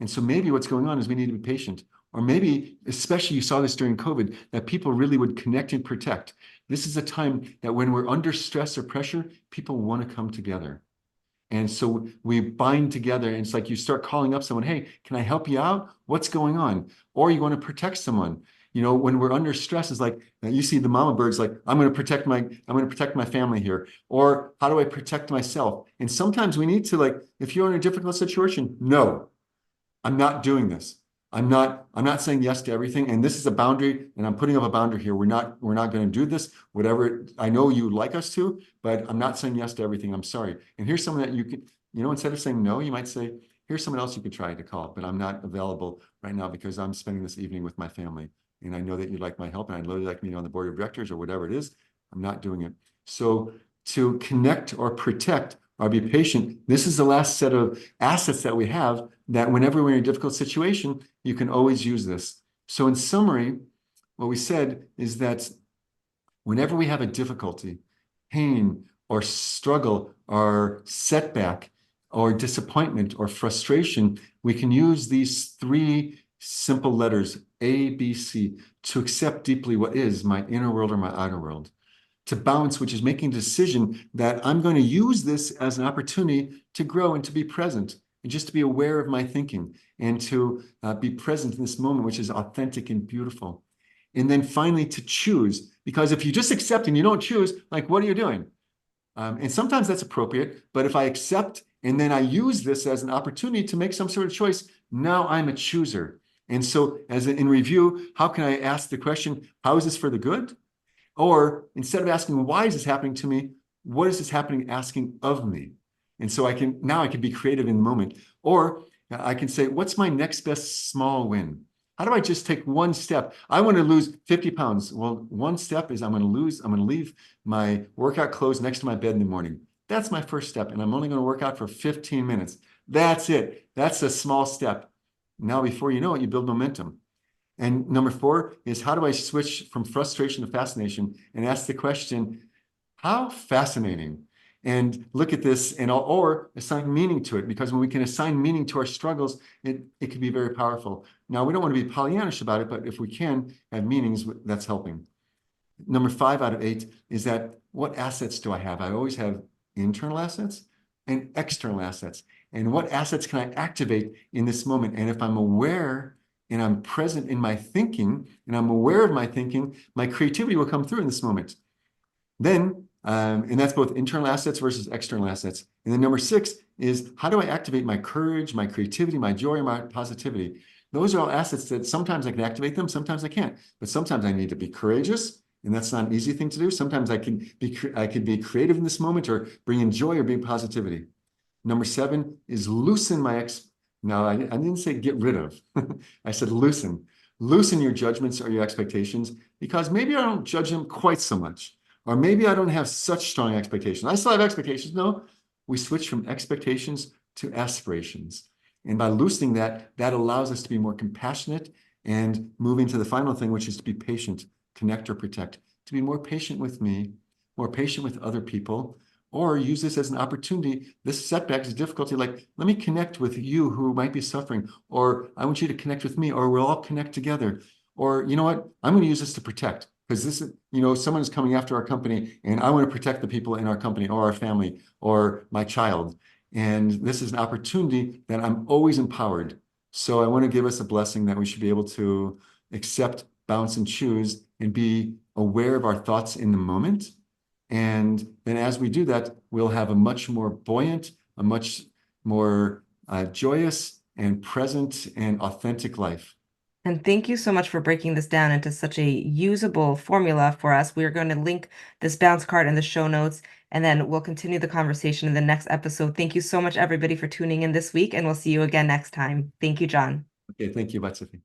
And so maybe what's going on is we need to be patient, or maybe, especially you saw this during COVID, that people really would connect and protect. This is a time that when we're under stress or pressure, people want to come together. And so we bind together, and it's like you start calling up someone, hey, can I help you out? What's going on? Or you want to protect someone. When we're under stress, it's like you see the mama birds like, I'm going to protect my family here. Or how do I protect myself? And sometimes we need to, like, if you're in a difficult situation, no, I'm not doing this. I'm not saying yes to everything. And this is a boundary, and I'm putting up a boundary here. We're not going to do this, whatever. I know you would like us to, but I'm not saying yes to everything. I'm sorry. And here's someone that you could, instead of saying no, you might say, here's someone else you could try to call, but I'm not available right now because I'm spending this evening with my family. And I know that you'd like my help, and I'd really like me on the board of directors or whatever it is. I'm not doing it. So to connect or protect or be patient, this is the last set of assets that we have, that whenever we're in a difficult situation, you can always use this. So in summary, what we said is that whenever we have a difficulty, pain, or struggle, or setback, or disappointment, or frustration, we can use these three simple letters, A, B, C, to accept deeply what is my inner world or my outer world. to bounce, which is making a decision that I'm going to use this as an opportunity to grow and to be present and just to be aware of my thinking and to be present in this moment, which is authentic and beautiful. And then finally to choose, because if you just accept and you don't choose, like, what are you doing? And sometimes that's appropriate, but if I accept and then I use this as an opportunity to make some sort of choice, now I'm a chooser. And so as in review, how can I ask the question, how is this for the good? Or instead of asking, why is this happening to me? What is this happening asking of me? And so I can be creative in the moment. Or I can say, what's my next best small win? How do I just take one step? I want to lose 50 pounds. Well, one step is I'm going to leave my workout clothes next to my bed in the morning. That's my first step. And I'm only going to work out for 15 minutes. That's it. That's a small step. Now, before you know it, you build momentum. And number 4 is, how do I switch from frustration to fascination and ask the question, how fascinating? And look at this or assign meaning to it, because when we can assign meaning to our struggles, it can be very powerful. Now, we don't want to be Pollyannish about it, but if we can have meanings, that's helping. Number 5 out of 8 is that, what assets do I have? I always have internal assets and external assets. And what assets can I activate in this moment? And if I'm aware and I'm present in my thinking and I'm aware of my thinking, my creativity will come through in this moment. Then, and that's both internal assets versus external assets. And then number 6 is, how do I activate my courage, my creativity, my joy, my positivity? Those are all assets that sometimes I can activate them, sometimes I can't. But sometimes I need to be courageous, and that's not an easy thing to do. Sometimes I can be creative in this moment, or bring in joy, or bring positivity. Number 7 is loosen my Now, I didn't say get rid of. I said loosen. Loosen your judgments or your expectations, because maybe I don't judge them quite so much. Or maybe I don't have such strong expectations. I still have expectations. No, we switch from expectations to aspirations. And by loosening that, that allows us to be more compassionate and move into the final thing, which is to be patient, connect or protect, to be more patient with me, more patient with other people, or use this as an opportunity. This setback is difficulty. Like, let me connect with you who might be suffering, or I want you to connect with me, or we'll all connect together. Or, you know what? I'm going to use this to protect, because this is, someone is coming after our company, and I want to protect the people in our company or our family or my child. And this is an opportunity that I'm always empowered. So I want to give us a blessing that we should be able to accept, bounce, and choose, and be aware of our thoughts in the moment. And then as we do that, we'll have a much more buoyant, a much more joyous and present and authentic life. And thank you so much for breaking this down into such a usable formula for us. We are going to link this bounce card in the show notes, and then we'll continue the conversation in the next episode. Thank you so much, everybody, for tuning in this week, and we'll see you again next time. Thank you, Jon. Okay, thank you, Tsippi.